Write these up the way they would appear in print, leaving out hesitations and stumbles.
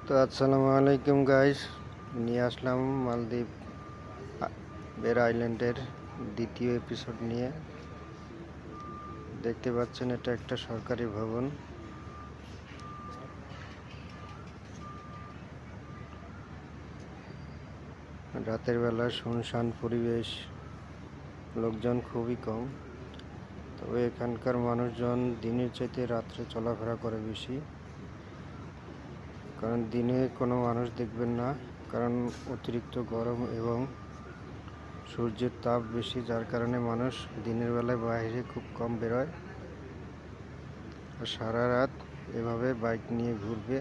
তো আসসালামু আলাইকুম গাইস, নিয়ে আসলাম মালদ্বীপের আইল্যান্ডের দ্বিতীয় এপিসোড নিয়ে। দেখতে পাচ্ছেন এটা একটা সরকারি ভবন। রাতের বেলা শুনশান পরিবেশ, লোকজন খুবই কম। তবে এখানকার মানুষজন দিনের চাইতে রাত্রে চলাফেরা করে বেশি, কারণ দিনে কোনো মানুষ দেখবেন না, কারণ অতিরিক্ত গরম এবং সূর্যের তাপ বেশি, যার কারণে মানুষ দিনের বেলায় বাইরে খুব কম বেরোয় আর সারা রাত এভাবে বাইক নিয়ে ঘুরবে।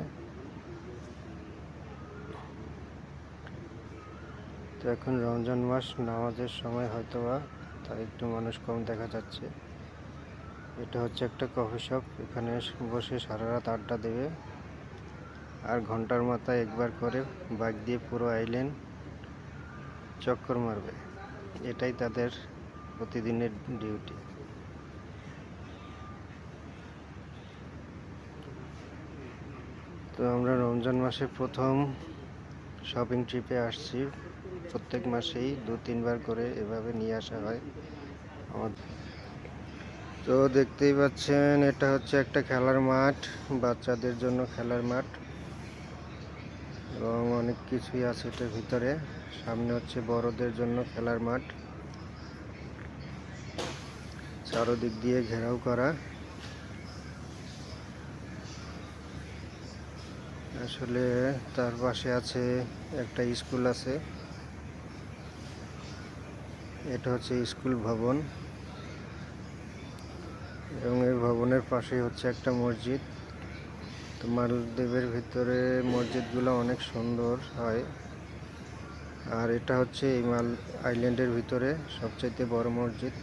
তো এখন রমজান মাস, নামাজের সময় হয়তোবা, তাই একটু মানুষ কম দেখা যাচ্ছে। এটা হচ্ছে একটা কফি শপ, এখানে বসে সারা রাত আড্ডা দেবে আর ঘন্টার মাথায় একবার করে বাইক দিয়ে পুরো আইল্যান্ড চক্কর মারবে। এটাই তাদের প্রতিদিনের ডিউটি। তো আমরা রমজান মাসে প্রথম শপিং ট্রিপে আসছি। প্রত্যেক মাসেই 2-3 বার করে এভাবে নিয়ে আসা হয় আমাদের। তো দেখতেই পাচ্ছেন এটা হচ্ছে একটা খেলার মাঠ, বাচ্চাদের জন্য খেলার মাঠ এবং অনেক কিছুই আছে এটার ভিতরে। সামনে হচ্ছে বড়দের জন্য খেলার মাঠ, চারদিক দিয়ে ঘেরাও করা। আসলে তার পাশে আছে একটা স্কুল আছে, এটা হচ্ছে স্কুল ভবন এবং এই ভবনের পাশে হচ্ছে একটা মসজিদ। তো মালদ্বীপের ভিতরে মসজিদগুলো অনেক সুন্দর হয়, আর এটা হচ্ছে এই আইল্যান্ডের ভিতরে সবচাইতে বড় মসজিদ।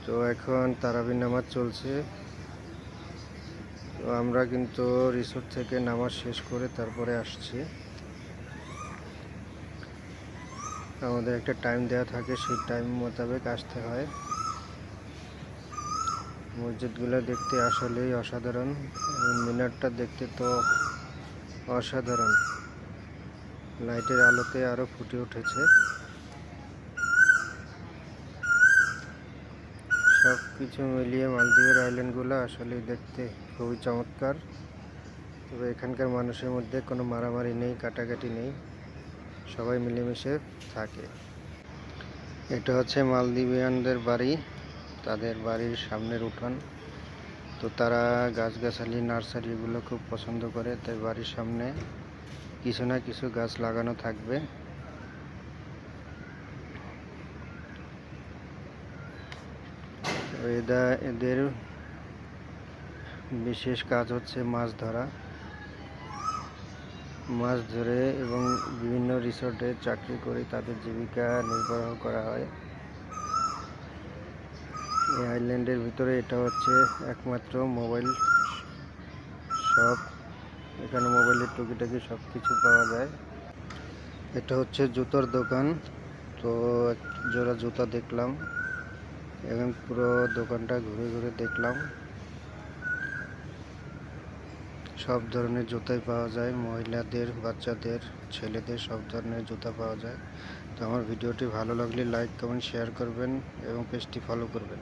তো এখন তারাবির নামাজ চলছে। তো আমরা কিন্তু রিসোর্ট থেকে নামাজ শেষ করে তারপরে আসছি। আমাদের একটা টাইম দেওয়া থাকে, সেই টাইম মোতাবেক আসতে হয়। মসজিদগুলো দেখতে আসলেই অসাধারণ, মিনারটা দেখতে তো অসাধারণ, লাইটের আলোতে আরো ফুটে উঠেছে। সব কিছু মিলিয়ে মালদ্বীপের আইল্যান্ডগুলো আসলে দেখতে খুবই চমৎকার। তবে এখানকার মানুষের মধ্যে কোনো মারামারি নেই, কাটাকাটি নেই, সবাই মিলেমিশে থাকে। এটা হচ্ছে মালদ্বীপিয়ানদের বাড়ি, তাদের বাড়ির সামনের উঠান। তো তারা গাছগাছালি, নার্সারিগুলো খুব পছন্দ করে, তাই বাড়ির সামনে কিছু না কিছু গাছ লাগানো থাকবে। এদের বিশেষ কাজ হচ্ছে মাছ ধরা, মাছ ধরে এবং বিভিন্ন রিসোর্টে চাকরি করে তাদের জীবিকা নির্বাহ করা হয়। এই আইল্যান্ডের ভিতরে এটা হচ্ছে একমাত্র মোবাইল শপ, এখানে মোবাইলের টুকিটাকি সব কিছু পাওয়া যায়। এটা হচ্ছে জুতোর দোকান। তো এক জোড়া জুতা দেখলাম এবং পুরো দোকানটা ঘুরে ঘুরে দেখলাম। সব ধরনের জুতাই পাওয়া যায়, মহিলাদের, বাচ্চাদের, ছেলেদের সব ধরনের জুতা পাওয়া যায়। তো আমার ভিডিওটি ভালো লাগলে লাইক, কমেন্ট, শেয়ার করবেন এবং পেজটি ফলো করবেন।